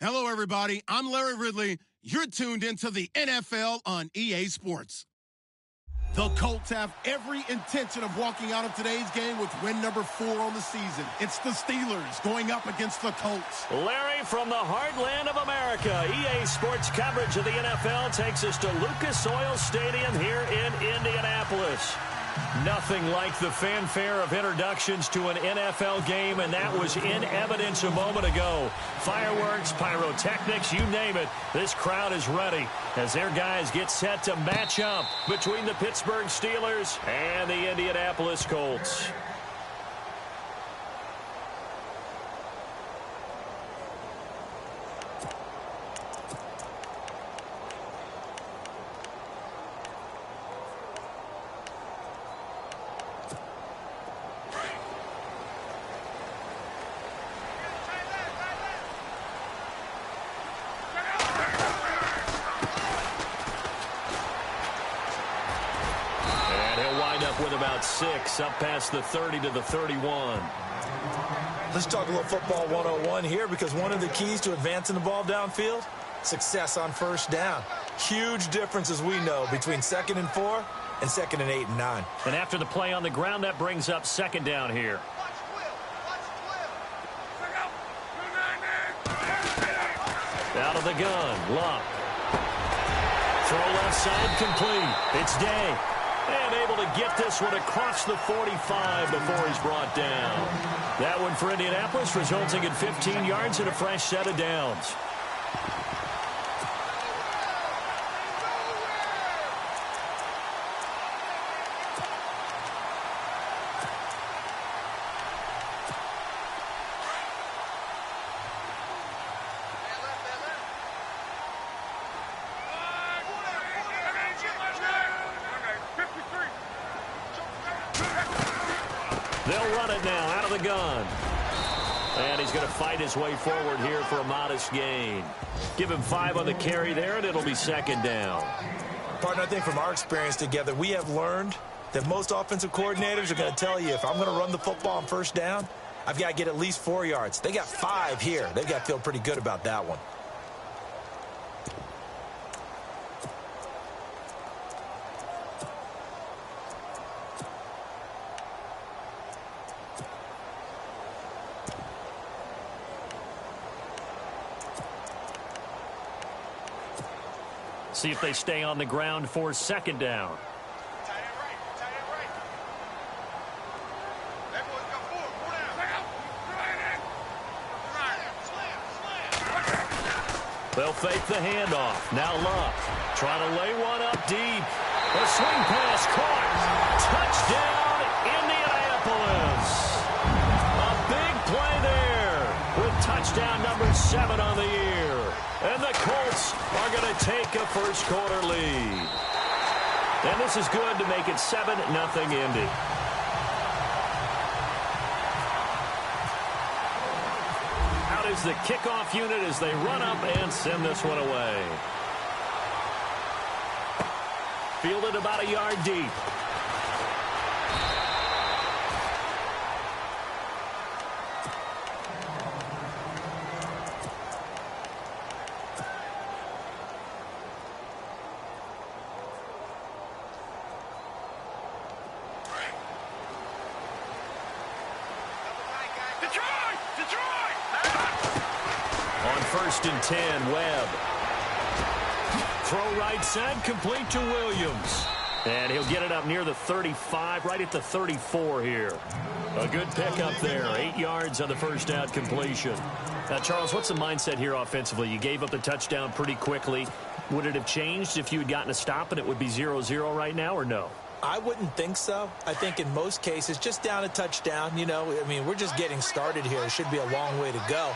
Hello, everybody. I'm Larry Ridley. You're tuned into the NFL on EA Sports. The Colts have every intention of walking out of today's game with win number 4 on the season. It's the Steelers going up against the Colts. Larry, from the heartland of America, EA Sports coverage of the NFL takes us to Lucas Oil Stadium here in Indianapolis. Nothing like the fanfare of introductions to an NFL game, and that was in evidence a moment ago. Fireworks, pyrotechnics, you name it. This crowd is ready as their guys get set to match up between the Pittsburgh Steelers and the Indianapolis Colts. With about 6 up past the 30 to the 31. Let's talk a little football 101 here, because one of the keys to advancing the ball downfield, success on first down. Huge difference, as we know, between 2nd and 4 and 2nd and 8 and 9. And after the play on the ground, that brings up 2nd down here. Out of the gun, Luck. Throw left side, complete. It's Day. And able to get this one across the 45 before he's brought down. That one for Indianapolis, resulting in 15 yards and a fresh set of downs. They'll run it now out of the gun. And he's going to fight his way forward here for a modest gain. Give him 5 on the carry there, and it'll be 2nd down. Partner, I think from our experience together, we have learned that most offensive coordinators are going to tell you, if I'm going to run the football on first down, I've got to get at least 4 yards. They got 5 here. They've got to feel pretty good about that one. See if they stay on the ground for 2nd down. They'll fake the handoff. Now Luck trying to lay one up deep. A swing pass caught. Touchdown, Indianapolis. A big play there with touchdown number 7 on the year. And the Colts are going to take a first-quarter lead. And this is good to make it 7-0 Indy. Out is the kickoff unit as they run up and send this one away. Fielded about a yard deep. On 1st and 10, Webb. Throw right side, complete to Williams. And he'll get it up near the 35, right at the 34 here. A good pickup there, 8 yards on the first down completion. Now, Charles, what's the mindset here offensively? You gave up the touchdown pretty quickly. Would it have changed if you had gotten a stop and it would be 0-0 right now, or no? I wouldn't think so. I think in most cases, just down a touchdown, you know, I mean, we're just getting started here. It should be a long way to go.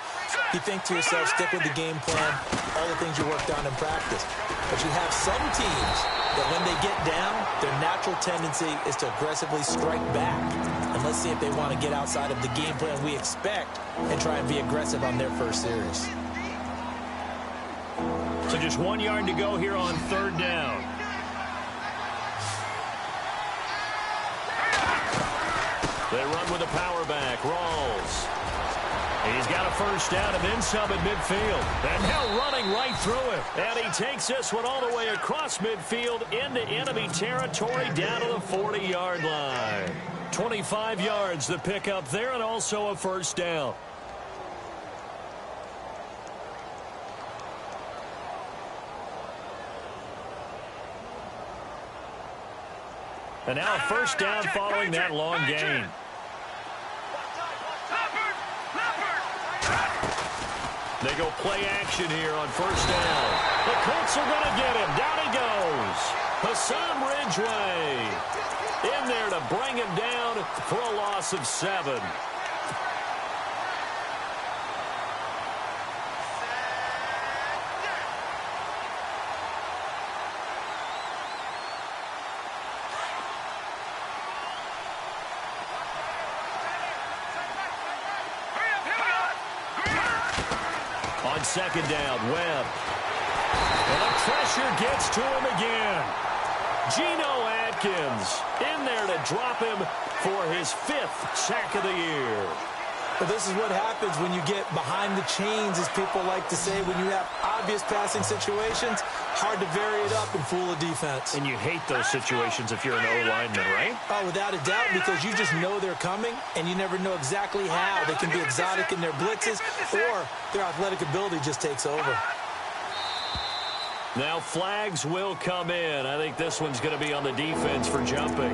You think to yourself, stick with the game plan, all the things you worked on in practice. But you have some teams that when they get down, their natural tendency is to aggressively strike back. And let's see if they want to get outside of the game plan we expect and try and be aggressive on their first series. So just 1 yard to go here on 3rd down. They run with a power back. Rawls. He's got a first down and then some at midfield. And now running right through it. And he takes this one all the way across midfield into enemy territory down to the 40-yard line. 25 yards to pick up there and also a first down. And now a first down following that long gain. They go play action here on first down. The Colts are going to get him. Down he goes. Hassan Ridgeway in there to bring him down for a loss of 7. On second down, Webb. And the pressure gets to him again. Geno Atkins in there to drop him for his 5th sack of the year. But this is what happens when you get behind the chains, as people like to say. When you have obvious passing situations, hard to vary it up and fool a defense. And you hate those situations if you're an O-lineman, right? Oh, without a doubt, because you just know they're coming, and you never know exactly how. They can be exotic in their blitzes, or their athletic ability just takes over. Now flags will come in. I think this one's going to be on the defense for jumping.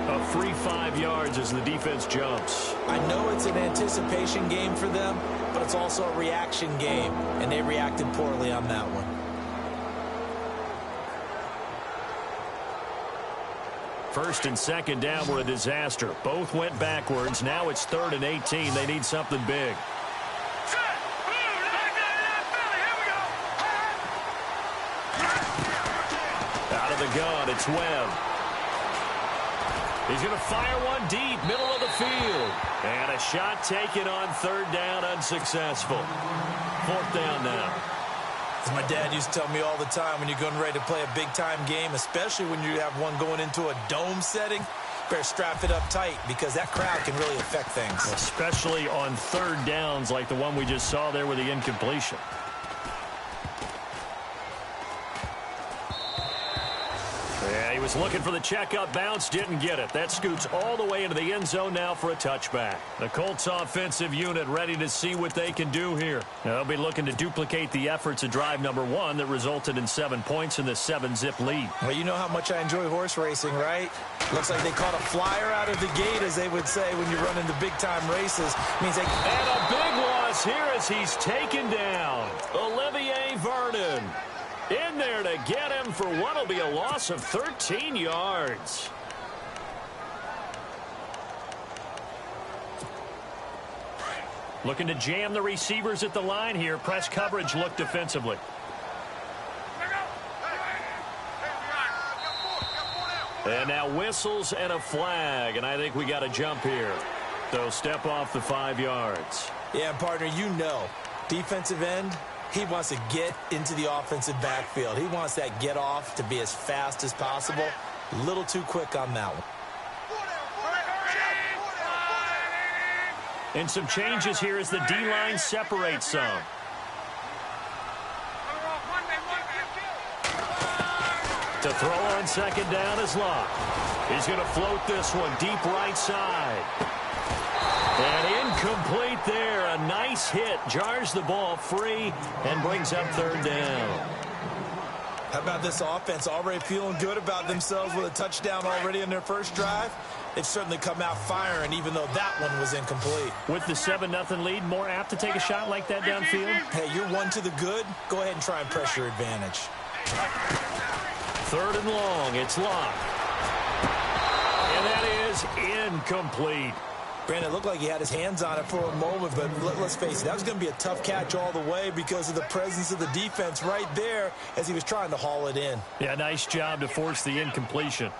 A free 5 yards as the defense jumps. I know it's an anticipation game for them, but it's also a reaction game, and they reacted poorly on that one. First and second down were a disaster. Both went backwards. Now it's 3rd and 18. They need something big. Out of the gun, it's Webb. He's going to fire one deep, middle of the field. And a shot taken on 3rd down, unsuccessful. 4th down now. As my dad used to tell me all the time, when you're going ready to play a big-time game, especially when you have one going into a dome setting, better strap it up tight because that crowd can really affect things. Especially on 3rd downs like the one we just saw there with the incompletion. Yeah, he was looking for the checkup bounce, didn't get it. That scoots all the way into the end zone now for a touchback. The Colts offensive unit ready to see what they can do here. They'll be looking to duplicate the efforts of drive number 1 that resulted in 7 points in the 7-zip lead. Well, you know how much I enjoy horse racing, right? Looks like they caught a flyer out of the gate, as they would say when you run into big-time races. Means they... And a big loss here as he's taken down. Olivier Vernon in there to get him for what will be a loss of 13 yards. Looking to jam the receivers at the line here. Press coverage look defensively. And now whistles and a flag, and I think we got a jump here. They'll step off the 5 yards. Yeah, partner, you know, defensive end, he wants to get into the offensive backfield. He wants that get off to be as fast as possible. A little too quick on that one. And some changes here as the D-line separates some. To throw on second down is Locke. He's going to float this one deep right side. And incomplete there. A nice hit. Jars the ball free and brings up 3rd down. How about this offense already feeling good about themselves with a touchdown already in their first drive? They've certainly come out firing, even though that one was incomplete. With the 7-0 lead, more apt to take a shot like that downfield? Hey, you're one to the good. Go ahead and try and press your advantage. 3rd and long. It's Locke. And that is incomplete. Brandon, it looked like he had his hands on it for a moment, but let's face it, that was going to be a tough catch all the way because of the presence of the defense right there as he was trying to haul it in. Yeah, nice job to force the incompletion.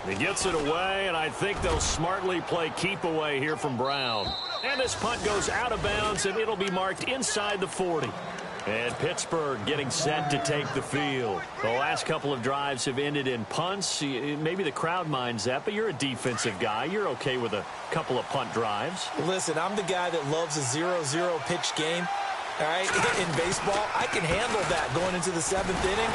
He gets it away, and I think they'll smartly play keep away here from Brown. And this punt goes out of bounds, and it'll be marked inside the 40. And Pittsburgh getting set to take the field. The last couple of drives have ended in punts. Maybe the crowd minds that, but you're a defensive guy. You're okay with a couple of punt drives. Listen, I'm the guy that loves a 0-0 pitch game. All right, in baseball, I can handle that going into the 7th inning.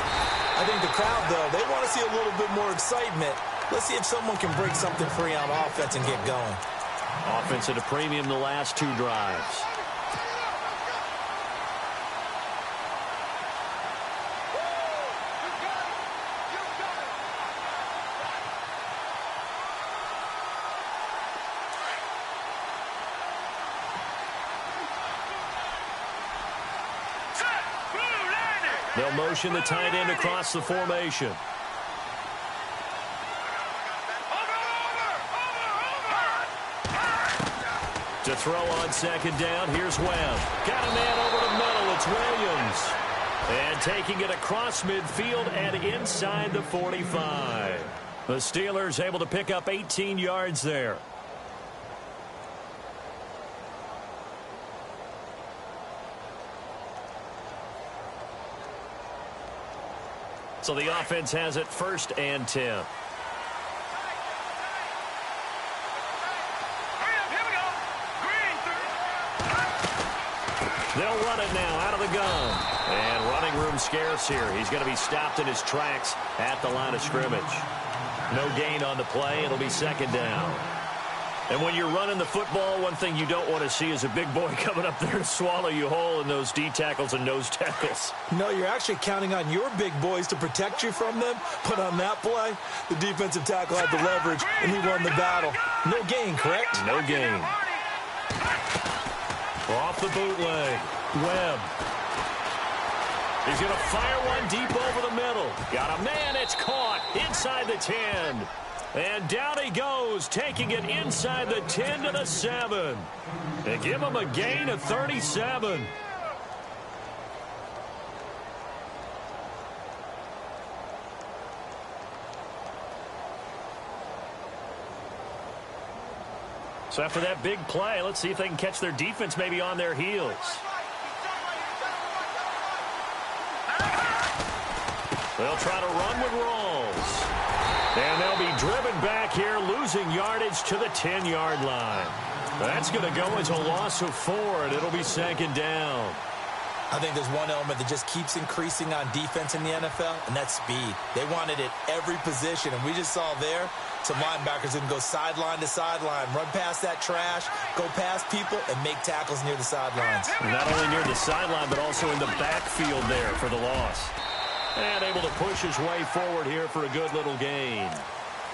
I think the crowd, though, they want to see a little bit more excitement. Let's see if someone can break something free on offense and get going. Offense at a premium the last 2 drives. They'll motion the tight end across the formation. To throw on 2nd down, here's Webb. Got a man over the middle, it's Williams. And taking it across midfield and inside the 45. The Steelers able to pick up 18 yards there. So the offense has it 1st and 10. They'll run it now out of the gun. And running room scarce here. He's going to be stopped in his tracks at the line of scrimmage. No gain on the play. It'll be 2nd down. And when you're running the football, one thing you don't want to see is a big boy coming up there to swallow you whole in those D tackles and nose tackles. No, you're actually counting on your big boys to protect you from them. But on that play, the defensive tackle had the leverage, and he won the battle. No gain, correct? No gain. Off the bootleg. Webb. He's going to fire one deep over the middle. Got a man. It's caught inside the 10. And down he goes, taking it inside the 10 to the 7. They give him a gain of 37. So after that big play, let's see if they can catch their defense maybe on their heels. They'll try to run with Rawls. And they'll be driven back here, losing yardage to the 10-yard line. That's going to go as a loss of 4, and it'll be 2nd down. I think there's one element that just keeps increasing on defense in the NFL, and that's speed. They want it at every position, and we just saw there some linebackers who can go sideline to sideline, run past that trash, go past people, and make tackles near the sidelines. Not only near the sideline, but also in the backfield there for the loss. And able to push his way forward here for a good little gain.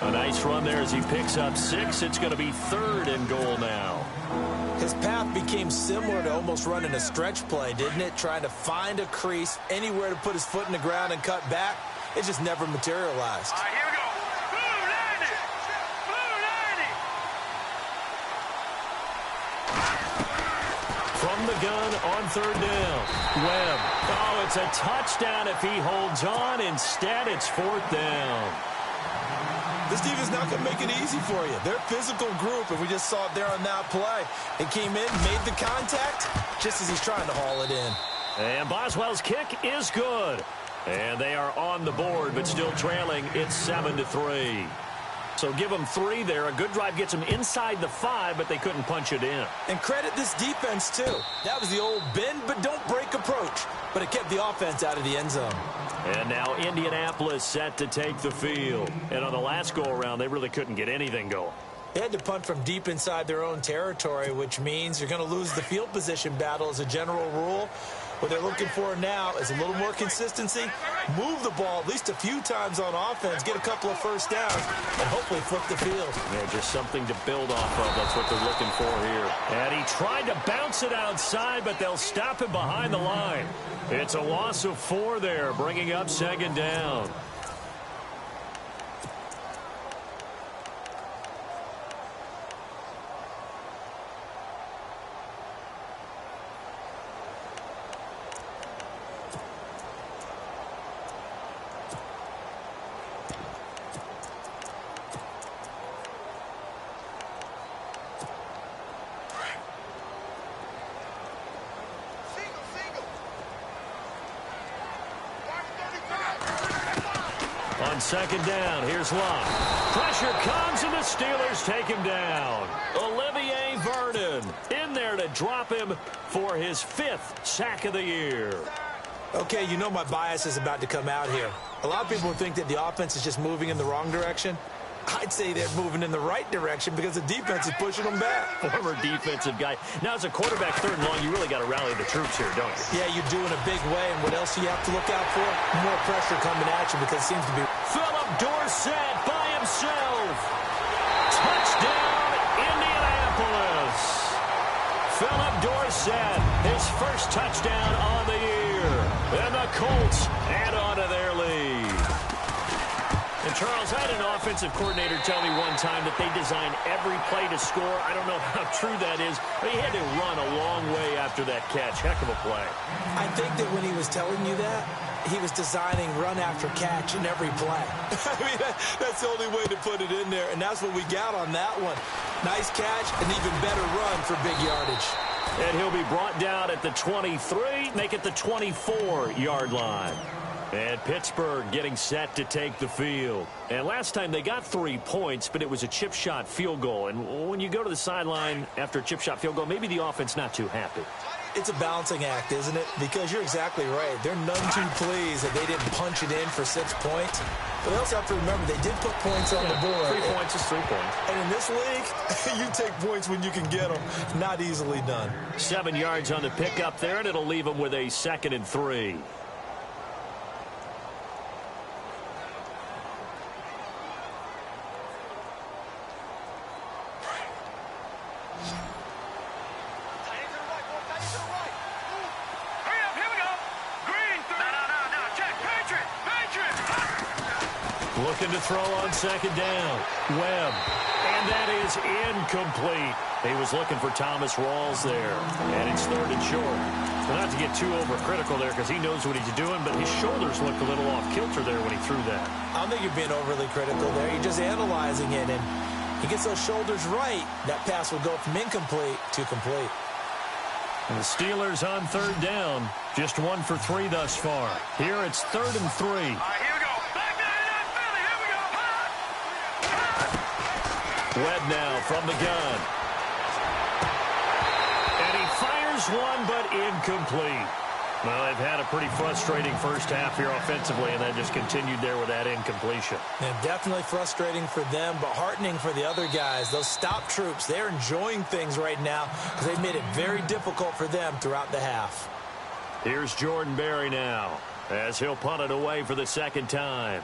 A nice run there as he picks up 6. It's going to be 3rd and goal now. His path became similar to almost running a stretch play, didn't it? Trying to find a crease, anywhere to put his foot in the ground and cut back. It just never materialized. All right, here we go. From the gun on 3rd down. Webb. Oh, it's a touchdown if he holds on. Instead, it's 4th down. This defense not going to make it easy for you. They're a physical group, and we just saw it there on that play. It came in, made the contact, just as he's trying to haul it in. And Boswell's kick is good. And they are on the board, but still trailing. It's 7-3. So give them 3 there. A good drive gets them inside the 5, but they couldn't punch it in. And credit this defense, too. That was the old bend but don't break approach. But it kept the offense out of the end zone. And now Indianapolis set to take the field. And on the last go-around, they really couldn't get anything going. They had to punt from deep inside their own territory, which means you're going to lose the field position battle as a general rule. What they're looking for now is a little more consistency, move the ball at least a few times on offense, get a couple of first downs, and hopefully flip the field. Yeah, just something to build off of. That's what they're looking for here. And he tried to bounce it outside, but they'll stop him behind the line. It's a loss of 4 there, bringing up 2nd down. on second down. Here's Love. Pressure comes, and the Steelers take him down. Olivier Vernon in there to drop him for his 5th sack of the year. Okay, you know my bias is about to come out here. A lot of people think that the offense is just moving in the wrong direction. I'd say they're moving in the right direction because the defense is pushing them back. Former defensive guy. Now, as a quarterback, 3rd and long, you really got to rally the troops here, don't you? Yeah, you do in a big way. And what else do you have to look out for? More pressure coming at you because it seems to be... Philip Dorsett by himself. Touchdown, Indianapolis. Philip Dorsett, his first touchdown on the year. And the Colts add on to their lead. And, Charles, I had an offensive coordinator tell me one time that they design every play to score. I don't know how true that is, but he had to run a long way after that catch. Heck of a play. I think that when he was telling you that, he was designing run after catch in every play. I mean, that's the only way to put it in there, and that's what we got on that one. Nice catch, an even better run for big yardage. And he'll be brought down at the 23, make it the 24-yard line. And Pittsburgh getting set to take the field. And last time they got 3 points, but it was a chip shot field goal. And when you go to the sideline after a chip shot field goal, maybe the offense not too happy. It's a balancing act, isn't it? Because you're exactly right. They're none too pleased that they didn't punch it in for 6 points. But they also have to remember they did put points on the board. 3 points is 3 points. And in this league, you take points when you can get them. Not easily done. 7 yards on the pickup there, and it'll leave them with a 2nd and 3. Looking to throw on 2nd down. Webb. And that is incomplete. He was looking for Thomas Rawls there. And it's 3rd and short. Well, not to get too overcritical there because he knows what he's doing, but his shoulders looked a little off kilter there when he threw that. I don't think you're being overly critical there. You're just analyzing it, and he gets those shoulders right. That pass will go from incomplete to complete. And the Steelers on 3rd down. Just 1 for 3 thus far. Here it's 3rd and 3. Here we go. Back there, Philly. Here we go. Webb now from the gun. And he fires one, but incomplete. Well, they've had a pretty frustrating first half here offensively, and that just continued there with that incompletion. And definitely frustrating for them, but heartening for the other guys. Those stop troops, they're enjoying things right now because they've made it very difficult for them throughout the half. Here's Jordan Berry now as he'll punt it away for the 2nd time.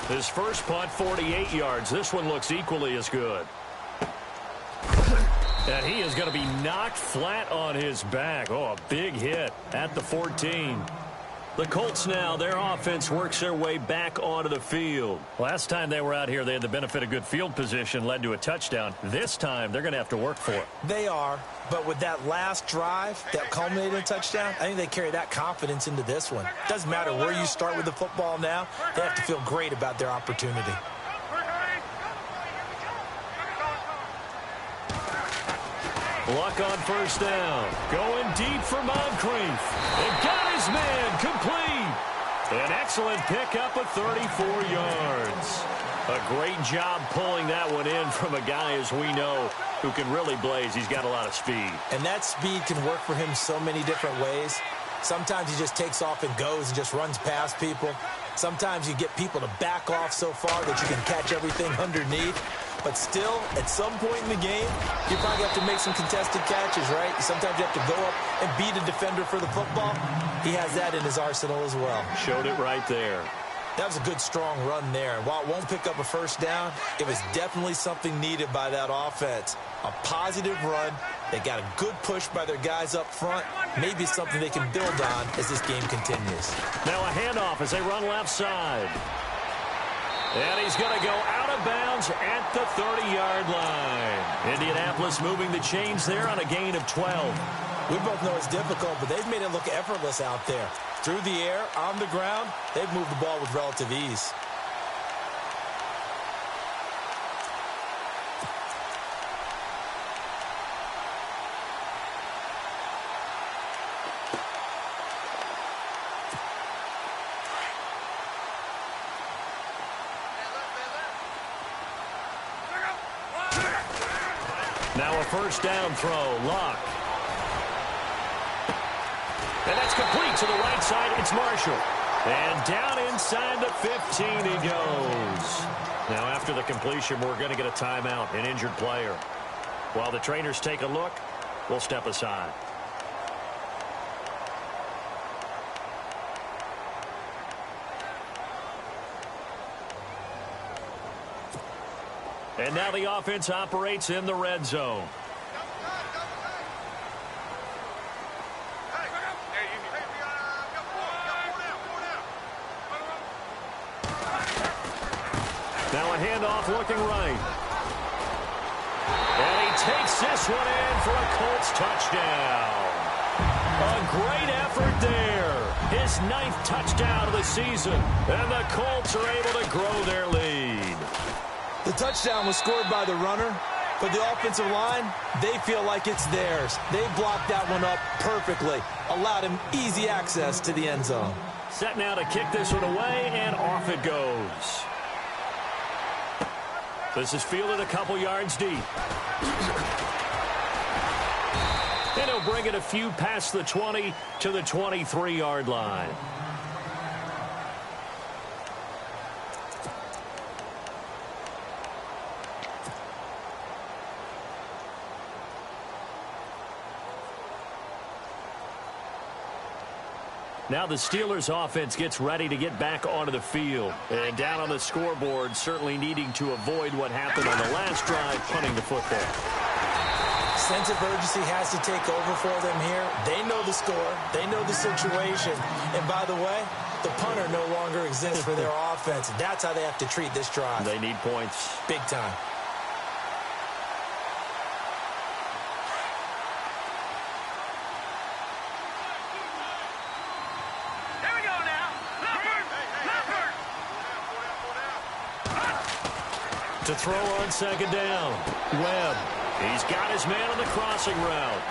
His first punt, 48 yards. This one looks equally as good. And he is going to be knocked flat on his back. Oh, a big hit at the 14. The Colts now, their offense works their way back onto the field. Last time they were out here, they had the benefit of good field position, led to a touchdown. This time, they're going to have to work for it. They are, but with that last drive that culminated in a touchdown, I think they carry that confidence into this one. Doesn't matter where you start with the football now, they have to feel great about their opportunity. Luck on 1st down. Going deep for Moncrief. And got his man complete. An excellent pickup of 34 yards. A great job pulling that one in from a guy, as we know, who can really blaze. He's got a lot of speed. And that speed can work for him so many different ways. Sometimes he just takes off and goes and just runs past people. Sometimes you get people to back off so far that you can catch everything underneath. But still, at some point in the game, you probably have to make some contested catches, right? Sometimes you have to go up and beat a defender for the football. He has that in his arsenal as well. Showed it right there. That was a good, strong run there. And while it won't pick up a 1st down, it was definitely something needed by that offense. A positive run. They got a good push by their guys up front. Maybe something they can build on as this game continues. Now a handoff as they run left side. And he's going to go out of bounds at the 30-yard line. Indianapolis moving the chains there on a gain of 12. We both know it's difficult, but they've made it look effortless out there. Through the air, on the ground, they've moved the ball with relative ease. Now a first down throw. Luck. And that's complete to the right side. It's Marshall. And down inside the 15 he goes. Now after the completion, we're going to get a timeout, an injured player. While the trainers take a look, we'll step aside. And now the offense operates in the red zone. Now a handoff looking right. And he takes this one in for a Colts touchdown. A great effort there. His 9th touchdown of the season. And the Colts are able to grow their lead. The touchdown was scored by the runner, but the offensive line, they feel like it's theirs. They blocked that one up perfectly, allowed him easy access to the end zone. Set now to kick this one away, and off it goes. This is fielded a couple yards deep. And he'll bring it a few past the 20 to the 23-yard line. Now the Steelers offense gets ready to get back onto the field. And down on the scoreboard, certainly needing to avoid what happened on the last drive, punting the football. Sense of urgency has to take over for them here. They know the score. They know the situation. And by the way, the punter no longer exists for their offense. That's how they have to treat this drive. They need points. Big time. To throw on second down. Webb. He's got his man on the crossing route.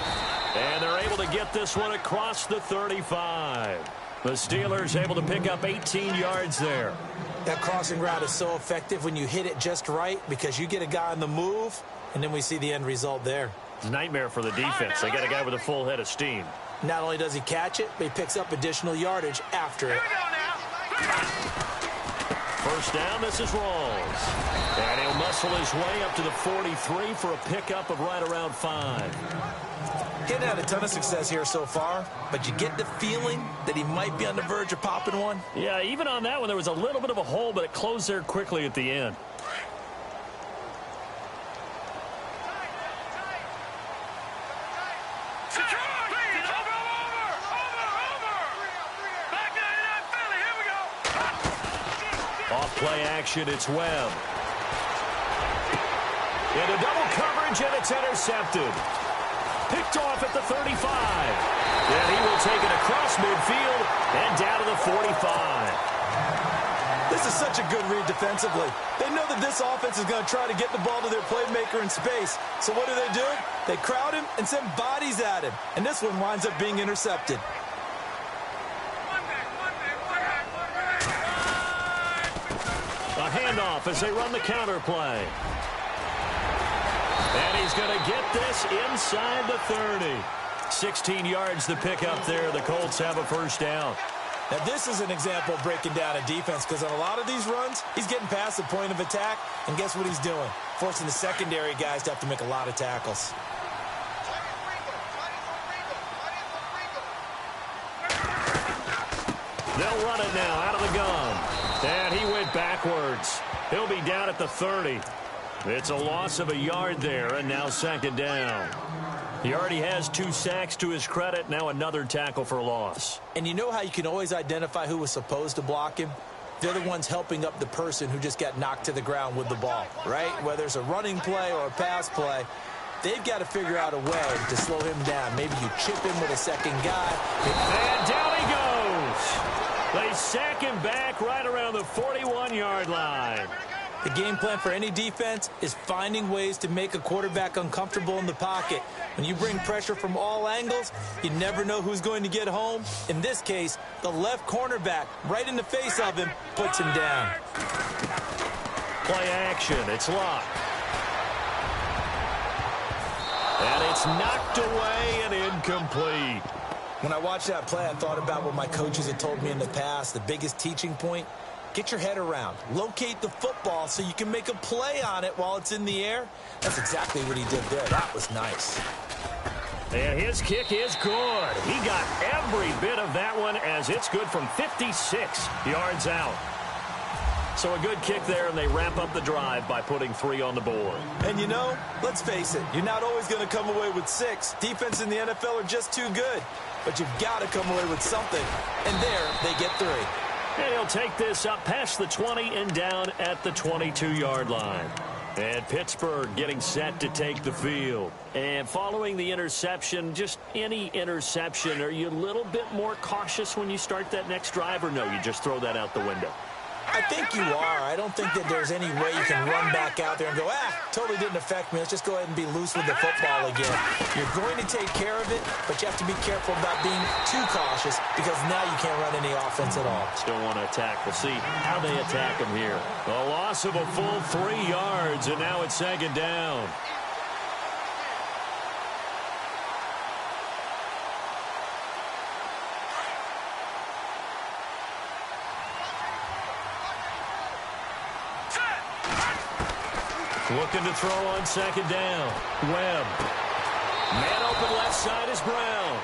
And they're able to get this one across the 35. The Steelers able to pick up 18 yards there. That crossing route is so effective when you hit it just right because you get a guy on the move, and then we see the end result there. Nightmare for the defense. They got a guy with a full head of steam. Not only does he catch it, but he picks up additional yardage after it. First down, this is Rawls. And he'll muscle his way up to the 43 for a pickup of right around 5. Getting had a ton of success here so far, but you get the feeling that he might be on the verge of popping one. Yeah, even on that one, there was a little bit of a hole, but it closed there quickly at the end. Play action, it's Webb. Into double coverage, and it's intercepted. Picked off at the 35. And he will take it across midfield and down to the 45. This is such a good read defensively. They know that this offense is going to try to get the ball to their playmaker in space. So what do? They crowd him and send bodies at him. And this one winds up being intercepted. A handoff as they run the counter play. And he's going to get this inside the 30. 16 yards to pick up there. The Colts have a first down. Now, this is an example of breaking down a defense because on a lot of these runs, he's getting past the point of attack, and guess what he's doing? Forcing the secondary guys to have to make a lot of tackles. They'll run it now out of the gun. And he went backwards. He'll be down at the 30. It's a loss of a yard there, and now second down. He already has 2 sacks to his credit. Now another tackle for loss. And you know how you can always identify who was supposed to block him? They're the ones helping up the person who just got knocked to the ground with the ball, right? Whether it's a running play or a pass play, they've got to figure out a way to slow him down. Maybe you chip him with a second guy. And down he goes. They sack him back right around the 41-yard line. The game plan for any defense is finding ways to make a quarterback uncomfortable in the pocket. When you bring pressure from all angles, you never know who's going to get home. In this case, the left cornerback, right in the face of him, puts him down. Play action. It's Locke. It's knocked away and incomplete. When I watched that play, I thought about what my coaches had told me in the past. The biggest teaching point, get your head around. Locate the football so you can make a play on it while it's in the air. That's exactly what he did there. That was nice. And his kick is good. He got every bit of that one as it's good from 56 yards out. So a good kick there, and they wrap up the drive by putting 3 on the board. And you know, let's face it, you're not always going to come away with 6. Defense in the NFL are just too good. But you've got to come away with something. And there, they get 3. And he'll take this up past the 20 and down at the 22-yard line. And Pittsburgh getting set to take the field. And following the interception, just any interception, are you a little bit more cautious when you start that next drive, or no, you just throw that out the window? I think you are. I don't think that there's any way you can run back out there and go, totally didn't affect me. Let's just go ahead and be loose with the football again. You're going to take care of it, but you have to be careful about being too cautious because now you can't run any offense at all. Still want to attack. We'll see how they attack him here. A loss of a full 3 yards, and now it's 2nd down. Looking to throw on 2nd down. Webb. Man open left side is Brown.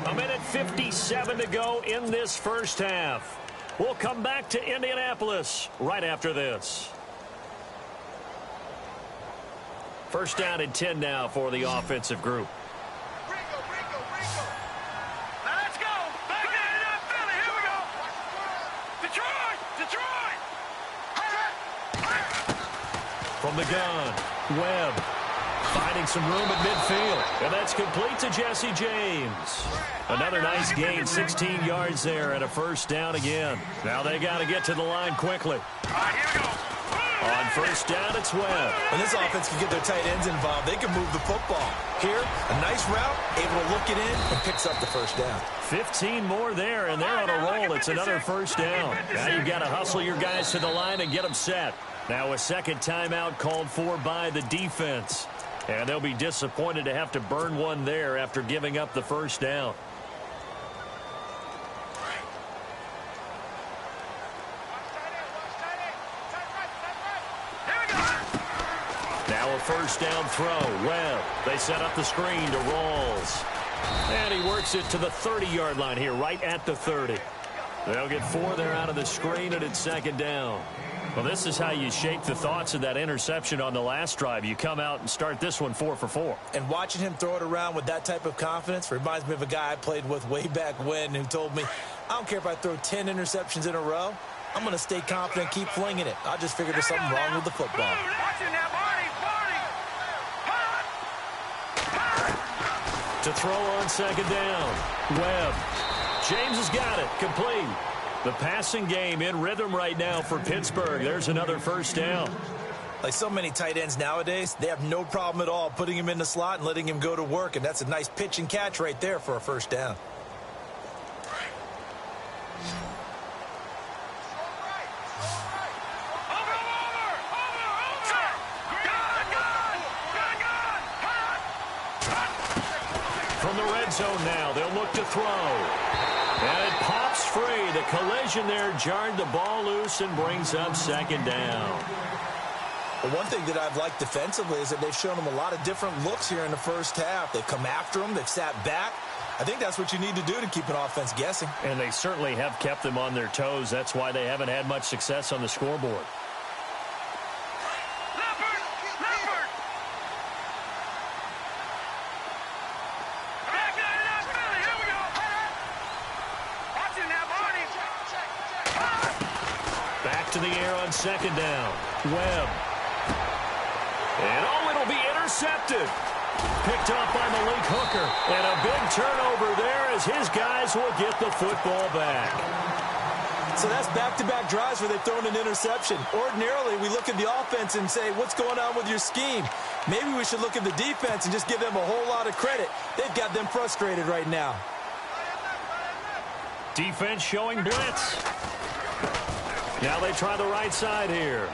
1:57 to go in this first half. We'll come back to Indianapolis right after this. 1st down and 10 now for the offensive group. Now let's go. Back in Philly. Here we go. Detroit. From the gun, Webb finding some room at midfield. And that's complete to Jesse James. Another nice gain, 16 yards there and a 1st down again. Now they got to get to the line quickly. All right, here we go. On 1st down, it's Webb. When this offense can get their tight ends involved, they can move the football. Here, a nice route, able to look it in, and picks up the 1st down. 15 more there, and they're on a roll. It's another 1st down. Now you've got to hustle your guys to the line and get them set. Now a 2nd timeout called for by the defense. And they'll be disappointed to have to burn one there after giving up the 1st down. Now a 1st down throw. Webb. They set up the screen to Rawls. And he works it to the 30-yard line here, right at the 30. They'll get 4 there out of the screen, and it's 2nd down. Well, this is how you shape the thoughts of that interception on the last drive. You come out and start this one 4 for 4. And watching him throw it around with that type of confidence reminds me of a guy I played with way back when who told me, I don't care if I throw 10 interceptions in a row. I'm going to stay confident, keep flinging it. I just figured there's something wrong with the football. To throw on 2nd down. Webb. James has got it. Complete. The passing game in rhythm right now for Pittsburgh. There's another 1st down. Like so many tight ends nowadays, they have no problem at all putting him in the slot and letting him go to work. And that's a nice pitch and catch right there for a 1st down. From the red zone now, they'll look to throw. And it pops free. The collision there jarred the ball loose and brings up 2nd down. Well, one thing that I've liked defensively is that they've shown them a lot of different looks here in the first half. They've come after them. They've sat back. I think that's what you need to do to keep an offense guessing. And they certainly have kept them on their toes. That's why they haven't had much success on the scoreboard. To the air on 2nd down. Webb. And it'll be intercepted. Picked up by Malik Hooker. And a big turnover there as his guys will get the football back. So that's back-to-back drives where they've thrown an interception. Ordinarily, we look at the offense and say, what's going on with your scheme? Maybe we should look at the defense and just give them a whole lot of credit. They've got them frustrated right now. Defense showing blitz. Now they try the right side here.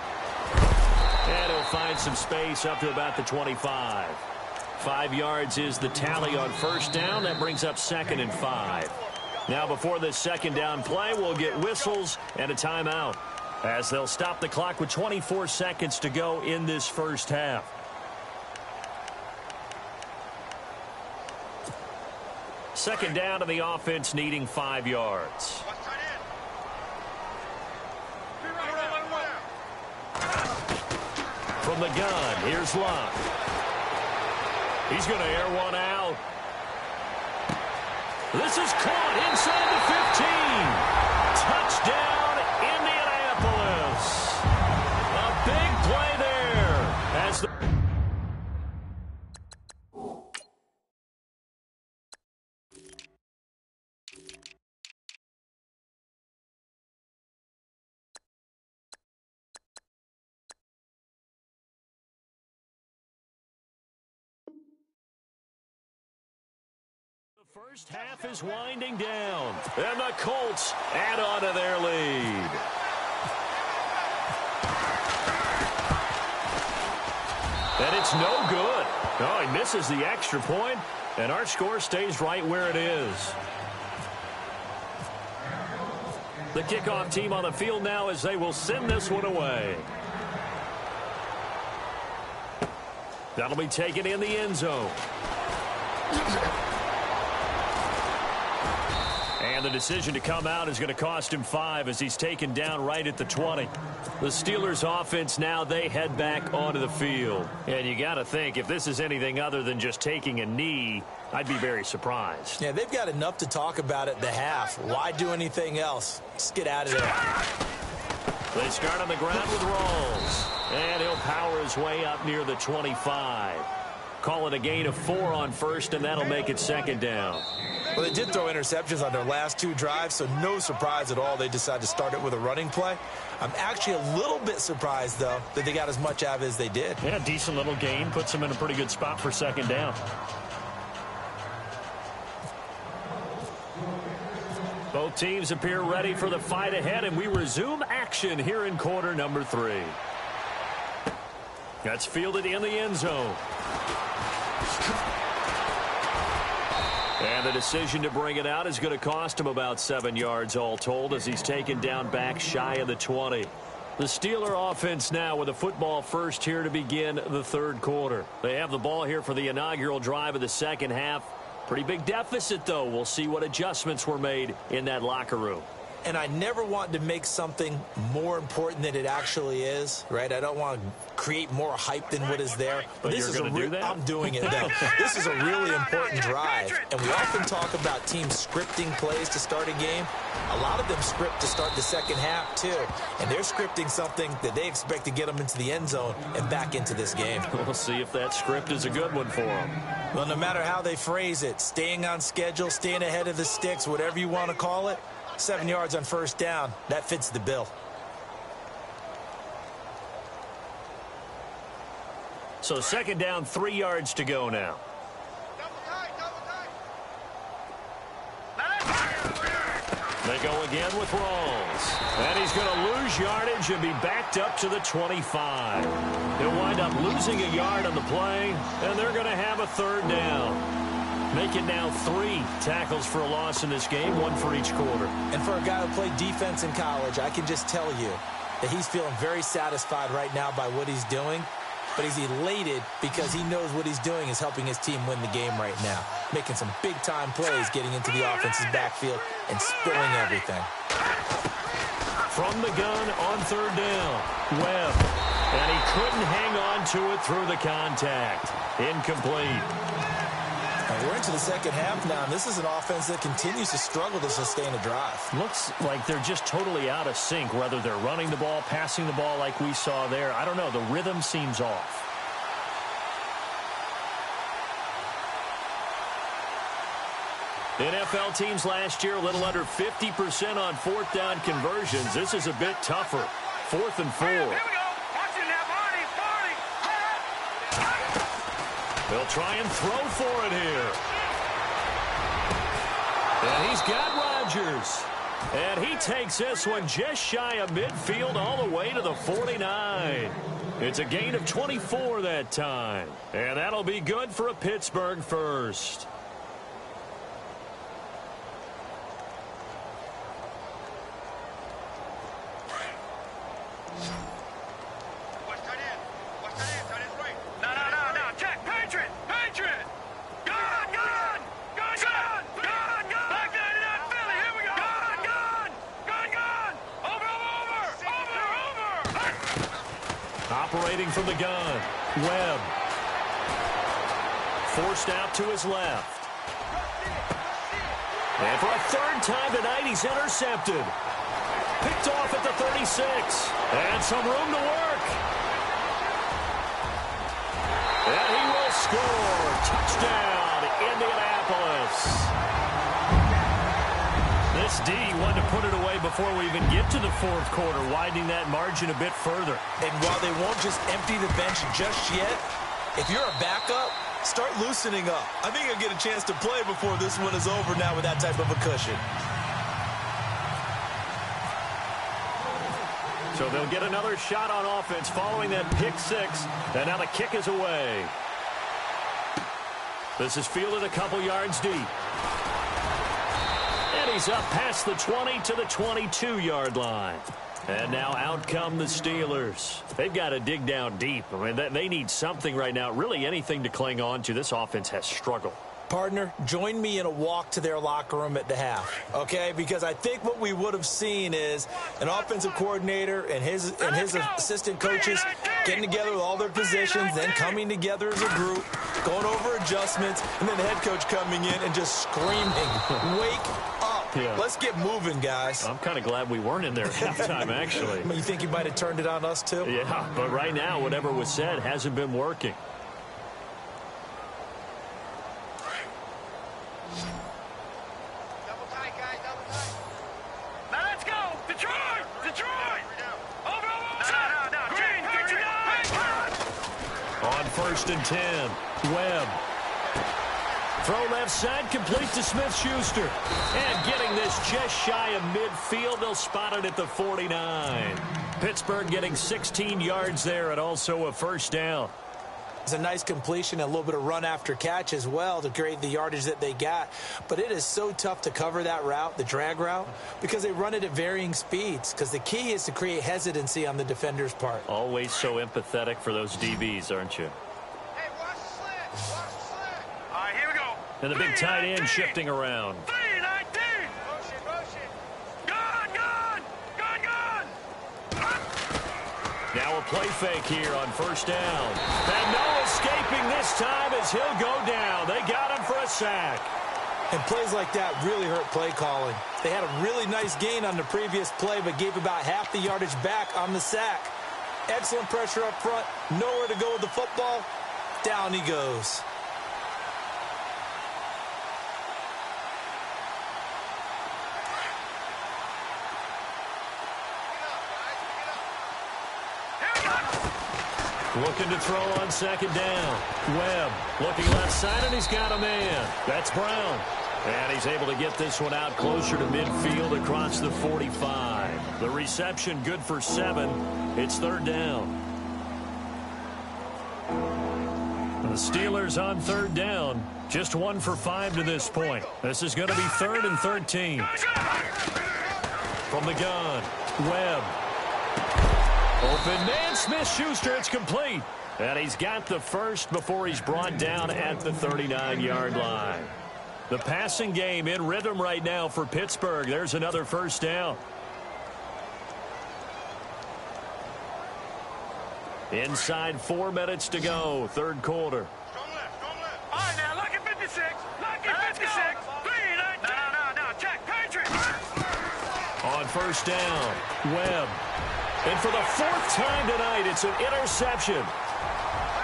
And he'll find some space up to about the 25. 5 yards is the tally on first down. That brings up 2nd and 5. Now before this second down play, we'll get whistles and a timeout, as they'll stop the clock with 24 seconds to go in this first half. Second down to the offense, needing 5 yards. From the gun, here's Luck. He's going to air one out. This is caught inside the 15. Touchdown, Indianapolis. A big play there. As the first half is winding down, and the Colts add on to their lead. And it's no good. Oh, he misses the extra point, and our score stays right where it is. The kickoff team on the field now as they will send this one away. That'll be taken in the end zone. And the decision to come out is going to cost him 5 as he's taken down right at the 20. The Steelers offense now, they head back onto the field. And you got to think, if this is anything other than just taking a knee, I'd be very surprised. Yeah, they've got enough to talk about at the half. Why do anything else? Just get out of there. They start on the ground with Rawls. And he'll power his way up near the 25. Call it a gain of 4 on first, and that'll make it second down. Well, they did throw interceptions on their last 2 drives, so no surprise at all they decided to start it with a running play. I'm actually a little bit surprised, though, that they got as much out of it as they did. Yeah, decent little gain. Puts them in a pretty good spot for second down. Both teams appear ready for the fight ahead, and we resume action here in quarter number 3. That's fielded in the end zone. And the decision to bring it out is going to cost him about 7 yards all told as he's taken down back shy of the 20. The Steeler offense now with a football first here to begin the third quarter. They have the ball here for the inaugural drive of the second half. Pretty big deficit, though. We'll see what adjustments were made in that locker room. And I never want to make something more important than it actually is, right? I don't want to create more hype than what is there. But this is going to do that? I'm doing it, though. This is a really important drive. And we often talk about teams scripting plays to start a game. A lot of them script to start the second half, too. And they're scripting something that they expect to get them into the end zone and back into this game. We'll see if that script is a good one for them. Well, no matter how they phrase it, staying on schedule, staying ahead of the sticks, whatever you want to call it, 7 yards on first down, that fits the bill. So second down, 3 yards to go now. They go again with Rawls. And he's going to lose yardage and be backed up to the 25. He'll wind up losing a yard on the play, and they're going to have a third down. Make it now 3 tackles for a loss in this game, 1 for each quarter. And for a guy who played defense in college, I can just tell you that he's feeling very satisfied right now by what he's doing. But he's elated because he knows what he's doing is helping his team win the game right now. Making some big-time plays, getting into the offense's backfield and spilling everything. From the gun on third down, Webb. And he couldn't hang on to it through the contact. Incomplete. We're into the second half now, and this is an offense that continues to struggle to sustain a drive. Looks like they're just totally out of sync, whether they're running the ball, passing the ball like we saw there. I don't know. The rhythm seems off. NFL teams last year a little under 50% on fourth down conversions. This is a bit tougher. 4th and 4. Here we go. Watch it now, Barney. They'll try and throw for it here. And he's got Rodgers. And he takes this one just shy of midfield all the way to the 49. It's a gain of 24 that time. And that'll be good for a Pittsburgh first. Operating from the gun, Webb. Forced out to his left. And for a third time tonight, he's intercepted. Picked off at the 36. And some room to work. And he will score. Touchdown, Indianapolis. This D wanted to put it away before we even get to the fourth quarter, widening that margin a bit further. And while they won't just empty the bench just yet, if you're a backup, start loosening up. I think you'll get a chance to play before this one is over now with that type of a cushion. So they'll get another shot on offense following that pick six. And now the kick is away. This is fielded a couple yards deep. And he's up past the 20 to the 22-yard line. And now out come the Steelers. They've got to dig down deep. I mean, they need something right now, really anything to cling on to. This offense has struggled. Partner, join me in a walk to their locker room at the half, okay? Because I think what we would have seen is an offensive coordinator and his assistant coaches getting together with all their positions, then coming together as a group, going over adjustments, and then the head coach coming in and just screaming, "Wake up. Yeah. Let's get moving, guys." I'm kind of glad we weren't in there at halftime, actually. You think he might have turned it on us, too? Yeah, but right now, whatever was said hasn't been working. First and 10. Webb. Throw left side, complete to Smith-Schuster. And getting this just shy of midfield, they'll spot it at the 49. Pittsburgh getting 16 yards there and also a first down. It's a nice completion, a little bit of run after catch as well to create the yardage that they got. But it is so tough to cover that route, the drag route, because they run it at varying speeds. Because the key is to create hesitancy on the defender's part. Always so empathetic for those DBs, aren't you? Hey, watch the slant. Watch the slant. All right, here we go. And the big tight end shifting around. 3-19. Motion. Gone. Now a play fake here on first down. And no escaping this time as he'll go down. They got him for a sack. And plays like that really hurt play calling. They had a really nice gain on the previous play, but gave about half the yardage back on the sack. Excellent pressure up front. Nowhere to go with the football. Down he goes. Looking to throw on second down. Webb looking left side, and he's got a man. That's Brown. And he's able to get this one out closer to midfield across the 45. The reception good for 7. It's third down. The Steelers on third down. Just 1 for 5 to this point. This is going to be 3rd and 13. From the gun, Webb. Open man, Smith-Schuster, it's complete. And he's got the first before he's brought down at the 39-yard line. The passing game in rhythm right now for Pittsburgh. There's another first down. Inside 4 minutes to go, third quarter. Strong left. All right, now, look at 56. Look at 56. 3-19. No. Check. Patriots. On first down, Webb. And for the 4th time tonight, it's an interception.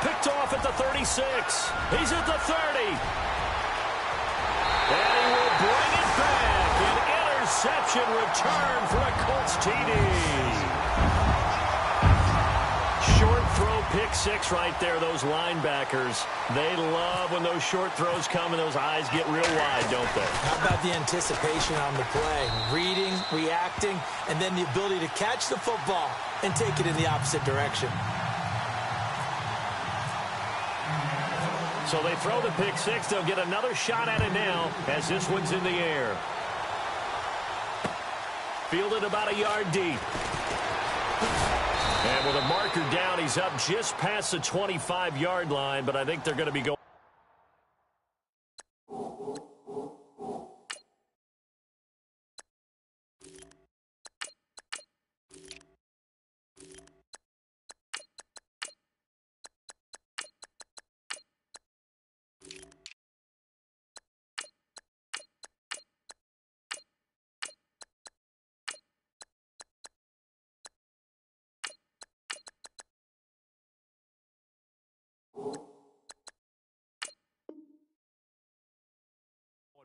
Picked off at the 36. He's at the 30. And he will bring it back. An interception return for a Colts TD. Short throw, pick 6 right there. Those linebackers, they love when those short throws come and those eyes get real wide, don't they? How about the anticipation on the play? Reading, reacting, and then the ability to catch the football and take it in the opposite direction. So they throw the pick six. They'll get another shot at it now as this one's in the air. Fielded about a yard deep. And with a marker down, he's up just past the 25-yard line, but I think they're going to be going.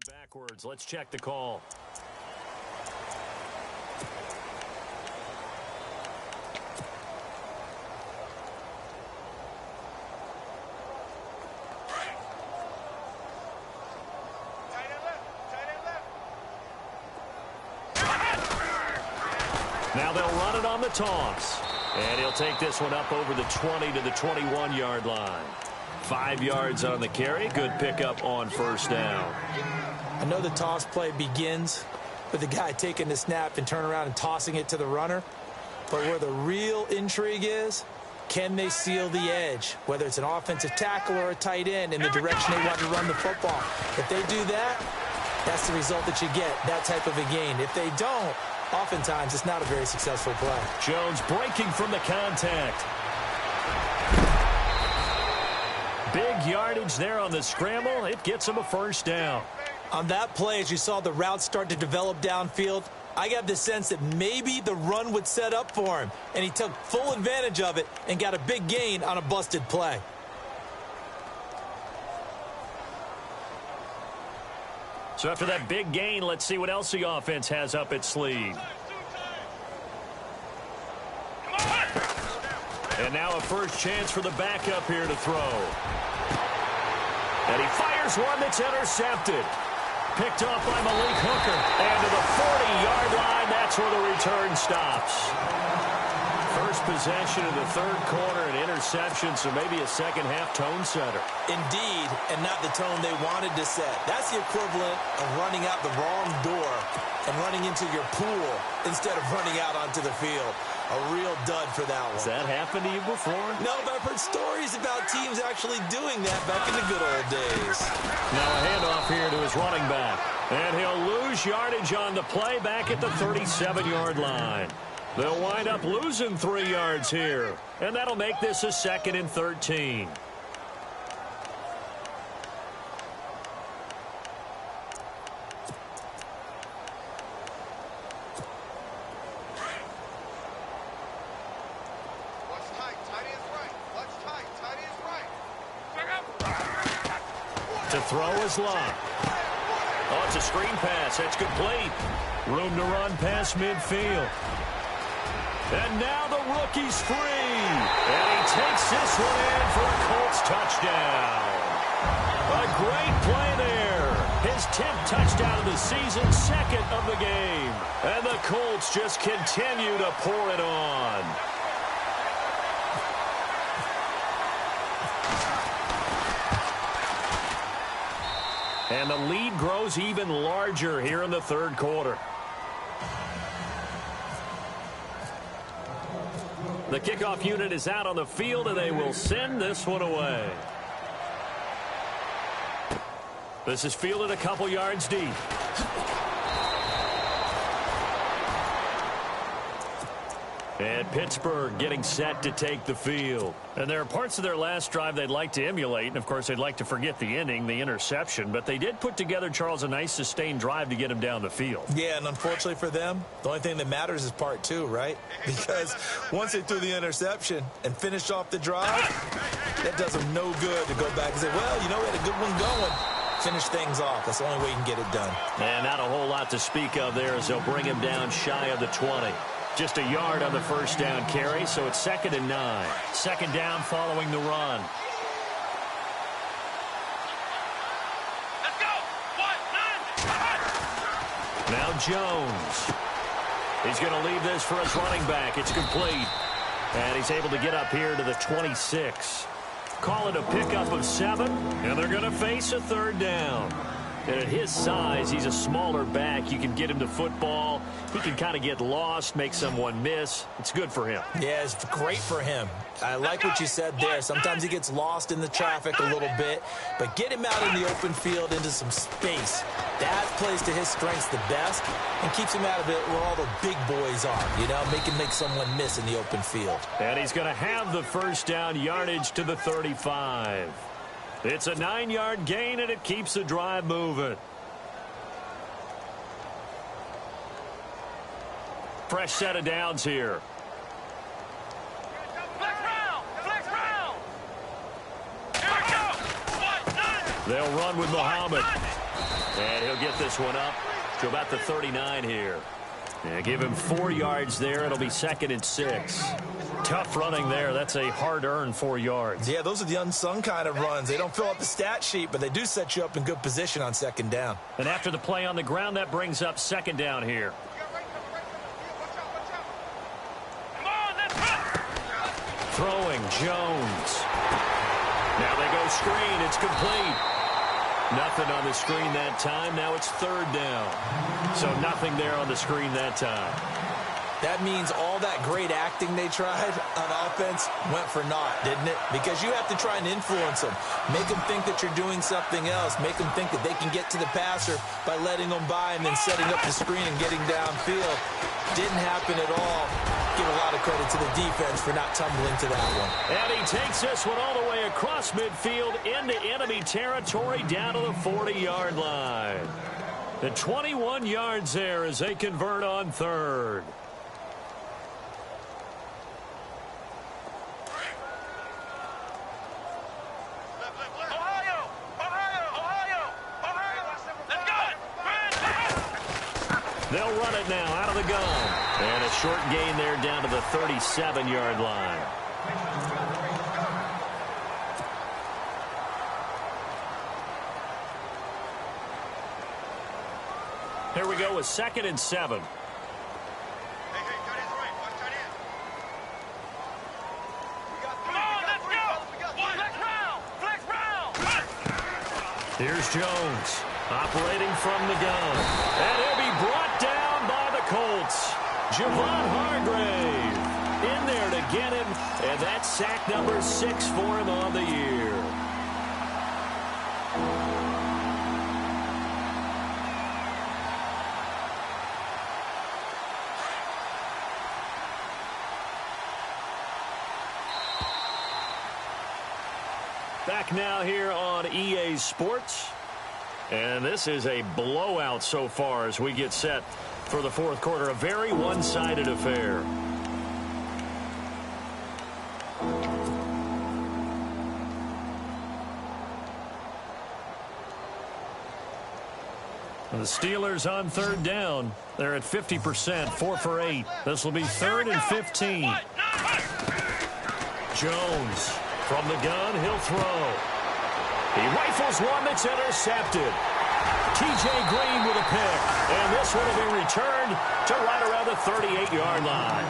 Backwards. Let's check the call. Now they'll run it on the toss. And he'll take this one up over the 20 to the 21-yard line. 5 yards on the carry. Good pickup on first down. I know the toss play begins with the guy taking the snap and turn around and tossing it to the runner. But where the real intrigue is, can they seal the edge, whether it's an offensive tackle or a tight end, in the direction they want to run the football? If they do that, that's the result that you get, that type of a gain. If they don't, oftentimes it's not a very successful play. Jones breaking from the contact. Big yardage there on the scramble. It gets him a first down. On that play, as you saw the route start to develop downfield, I got the sense that maybe the run would set up for him, and he took full advantage of it and got a big gain on a busted play. So after that big gain, let's see what else the offense has up its sleeve. And now a first chance for the backup here to throw. And he fires one that's intercepted. Picked off by Malik Hooker. And to the 40-yard line, that's where the return stops. First possession of the third quarter, an interception, so maybe a second-half tone setter. Indeed, and not the tone they wanted to set. That's the equivalent of running out the wrong door and running into your pool instead of running out onto the field. A real dud for that one. Has that happened to you before? No, but I've heard stories about teams actually doing that back in the good old days. Now a handoff here to his running back. And he'll lose yardage on the play back at the 37-yard line. They'll wind up losing 3 yards here. And that'll make this a 2nd and 13. To throw is Locke. Oh, it's a screen pass. That's complete. Room to run past midfield. And now the rookie's free. And he takes this one in for a Colts touchdown. A great play there. His 10th touchdown of the season, 2nd of the game. And the Colts just continue to pour it on. And the lead grows even larger here in the third quarter. The kickoff unit is out on the field, and they will send this one away. This is fielded a couple yards deep. And Pittsburgh getting set to take the field. And there are parts of their last drive they'd like to emulate. And, of course, they'd like to forget the ending, the interception. But they did put together, Charles, a nice sustained drive to get him down the field. Yeah, and unfortunately for them, the only thing that matters is part 2, right? Because once they threw the interception and finished off the drive, that does them no good to go back and say, well, you know, we had a good one going. Finish things off. That's the only way you can get it done. And not a whole lot to speak of there as they'll bring him down shy of the 20. Just a yard on the first down carry, so it's 2nd and 9. 2nd down following the run. Let's go. 1, 9. Now Jones. He's going to leave this for his running back. It's complete. And he's able to get up here to the 26. Call it a pickup of 7, and they're going to face a third down. And at his size, he's a smaller back. You can get him to football. He can kind of get lost, make someone miss. It's good for him. Yeah, it's great for him. I like what you said there. Sometimes he gets lost in the traffic a little bit, but get him out in the open field into some space. That plays to his strengths the best and keeps him out of it where all the big boys are, you know, make someone miss in the open field. And he's going to have the first down, yardage to the 35. It's a 9-yard gain, and it keeps the drive moving. Fresh set of downs here. Flex round! Flex round! Here we go! They'll run with Muhammad. And he'll get this one up to about the 39 here. And give him 4 yards there. It'll be 2nd and 6. Tough running there. That's a hard-earned 4 yards. Yeah, those are the unsung kind of runs. They don't fill up the stat sheet, but they do set you up in good position on 2nd down. And after the play on the ground, that brings up 2nd down here. Come on, let's go! Throwing, Jones. Now they go screen. It's complete. Nothing on the screen that time. Now it's 3rd down. So nothing there on the screen that time. That means all that great acting they tried on offense went for naught, didn't it? Because you have to try and influence them. Make them think that you're doing something else. Make them think that they can get to the passer by letting them by and then setting up the screen and getting downfield. Didn't happen at all. Give a lot of credit to the defense for not tumbling to that one. And he takes this one all the way across midfield into enemy territory down to the 40-yard line. The 21 yards there as they convert on 3rd. They'll run it now out of the gun. And a short gain there down to the 37-yard line. Here we go with 2nd and 7. Here's Jones operating from the gun. And he'll be brought down by the Colts. Javon Hargrave in there to get him. And that's sack number 6 for him on the year. Back now here on EA Sports. And this is a blowout so far as we get set for the 4th quarter. A very one-sided affair. The Steelers on 3rd down. They're at 50%, 4 for 8. This will be 3rd and 15. Jones from the gun, he'll throw. He rifles one that's intercepted. T.J. Green with a pick. And this one will be returned to right around the 38-yard line.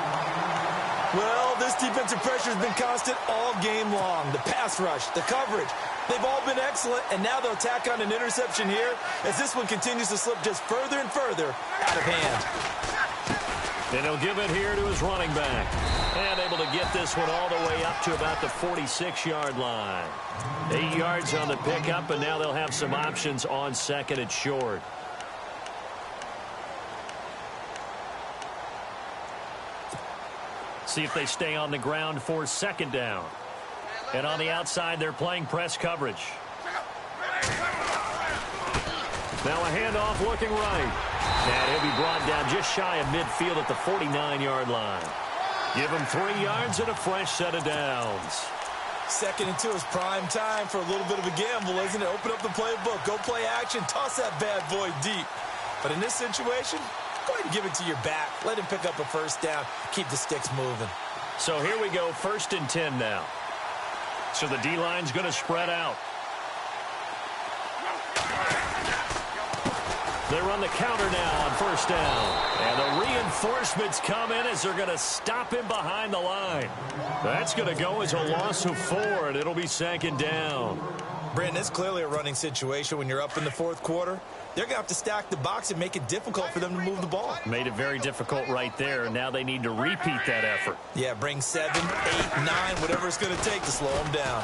Well, this defensive pressure has been constant all game long. The pass rush, the coverage, they've all been excellent, and now they'll tack on an interception here as this one continues to slip just further and further out of hand. And he'll give it here to his running back. And able to get this one all the way up to about the 46-yard line. 8 yards on the pickup, and now they'll have some options on 2nd and short. See if they stay on the ground for 2nd down. And on the outside, they're playing press coverage. Now a handoff looking right. And he'll be brought down just shy of midfield at the 49-yard line. Give him 3 yards and a fresh set of downs. 2nd and 2 is prime time for a little bit of a gamble, isn't it? Open up the playbook, go play action, toss that bad boy deep. But in this situation, go ahead and give it to your back. Let him pick up a 1st down. Keep the sticks moving. So here we go, 1st and 10 now. So the D-line's going to spread out. They run the counter now on first down. And the reinforcements come in as they're going to stop him behind the line. That's going to go as a loss of 4, and it'll be second down. Brandon, it's clearly a running situation when you're up in the fourth quarter. They're going to have to stack the box and make it difficult for them to move the ball. Made it very difficult right there, and now they need to repeat that effort. Yeah, bring 7, 8, 9, whatever it's going to take to slow them down.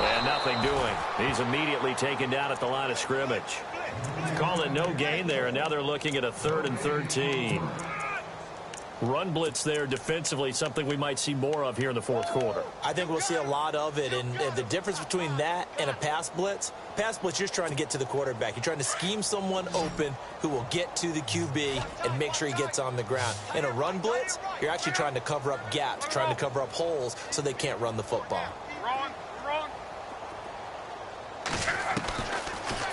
And nothing doing. He's immediately taken down at the line of scrimmage. Call it no gain there, and now they're looking at a 3rd and 13. Run blitz there defensively, something we might see more of here in the fourth quarter. I think we'll see a lot of it, and the difference between that and a pass blitz, you're just trying to get to the quarterback. You're trying to scheme someone open who will get to the QB and make sure he gets on the ground. In a run blitz, you're actually trying to cover up gaps, trying to cover up holes so they can't run the football.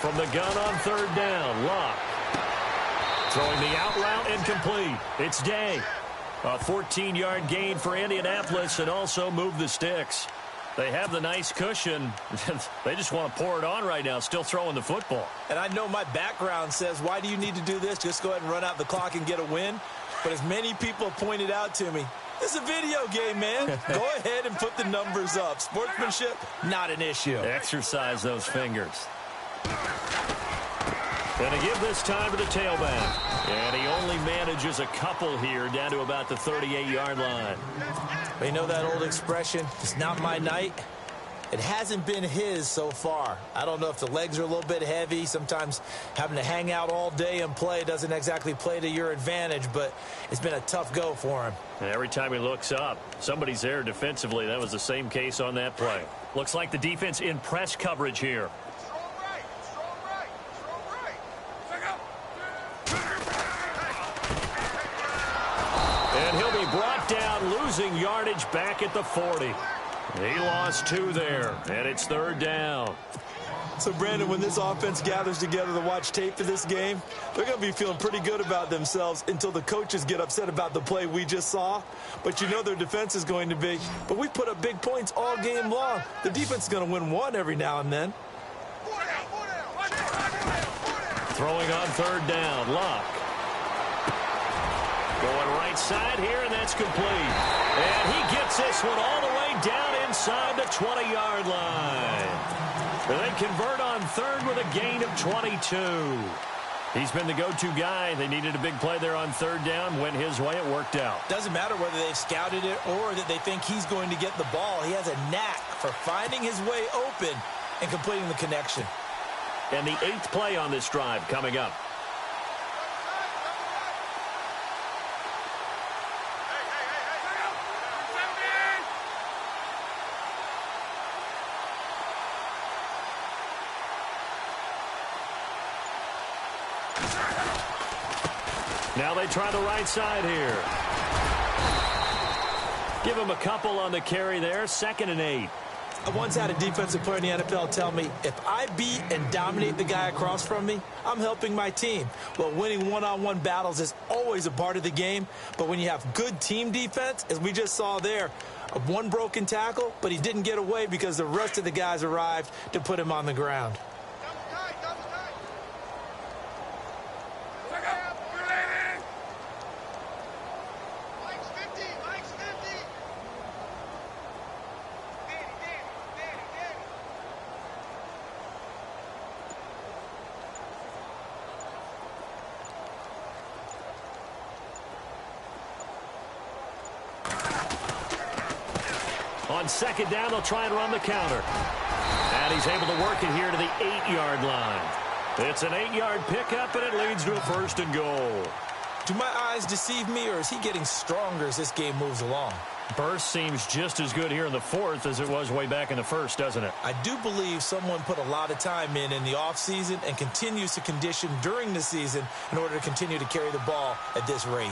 From the gun on 3rd down, Locke. Throwing the out route incomplete. It's Day. A 14-yard gain for Indianapolis and also move the sticks. They have the nice cushion. They just want to pour it on right now, still throwing the football. And I know my background says, why do you need to do this? Just go ahead and run out the clock and get a win. But as many people pointed out to me, this is a video game, man. Go ahead and put the numbers up. Sportsmanship, not an issue. Exercise those fingers. Going to give this time to the tailback. And he only manages a couple here down to about the 38-yard line. You know that old expression, it's not my night? It hasn't been his so far. I don't know if the legs are a little bit heavy. Sometimes having to hang out all day and play doesn't exactly play to your advantage, but it's been a tough go for him. And every time he looks up, somebody's there defensively. That was the same case on that play. Looks like the defense in press coverage here. And he'll be brought down, losing yardage back at the 40. He lost 2 there, and it's 3rd down. So, Brandon, when this offense gathers together to watch tape for this game, they're going to be feeling pretty good about themselves until the coaches get upset about the play we just saw. But you know their defense is going to be. But we put up big points all game long. The defense is going to win one every now and then. Throwing on 3rd down, Locke. Going right side here, and that's complete. And he gets this one all the way down inside the 20-yard line. They convert on 3rd with a gain of 22. He's been the go-to guy. They needed a big play there on 3rd down. Went his way. It worked out. Doesn't matter whether they've scouted it or that they think he's going to get the ball. He has a knack for finding his way open and completing the connection. And the 8th play on this drive coming up. Now they try the right side here. Give him a couple on the carry there. 2nd and 8. I once had a defensive player in the NFL tell me, if I beat and dominate the guy across from me, I'm helping my team. Well, winning one-on-one battles is always a part of the game, but when you have good team defense, as we just saw there, one broken tackle, but he didn't get away because the rest of the guys arrived to put him on the ground. On 2nd down, they'll try and run the counter. And he's able to work it here to the 8-yard line. It's an 8-yard pickup, and it leads to a 1st and goal. Do my eyes deceive me, or is he getting stronger as this game moves along? Burst seems just as good here in the 4th as it was way back in the 1st, doesn't it? I do believe someone put a lot of time in the offseason and continues to condition during the season in order to continue to carry the ball at this rate.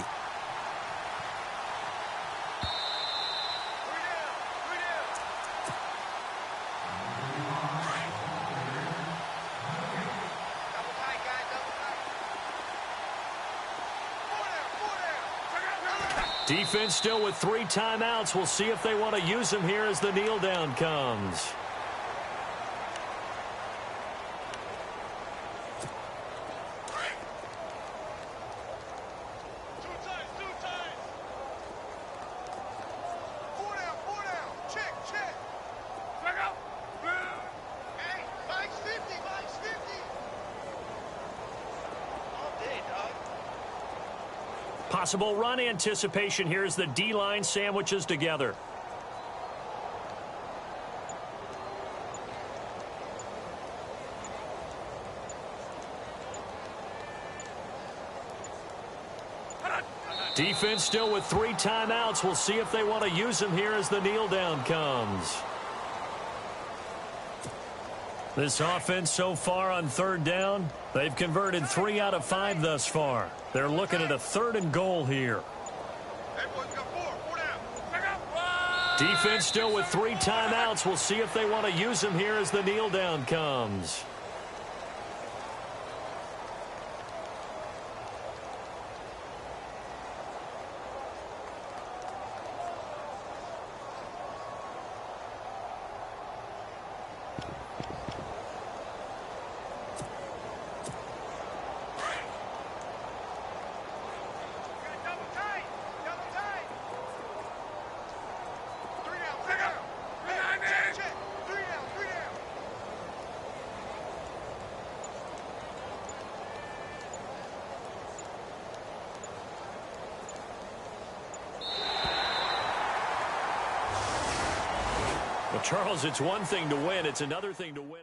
Defense still with 3 timeouts. We'll see if they want to use them here as the kneel down comes. Possible run anticipation here as the D-line sandwiches together. Defense still with 3 timeouts. We'll see if they want to use them here as the kneel down comes. This offense so far on 3rd down, they've converted 3 out of 5 thus far. They're looking at a 3rd and goal here. Defense still with 3 timeouts. We'll see if they want to use them here as the kneel down comes. Well, Charles, it's one thing to win. It's another thing to win.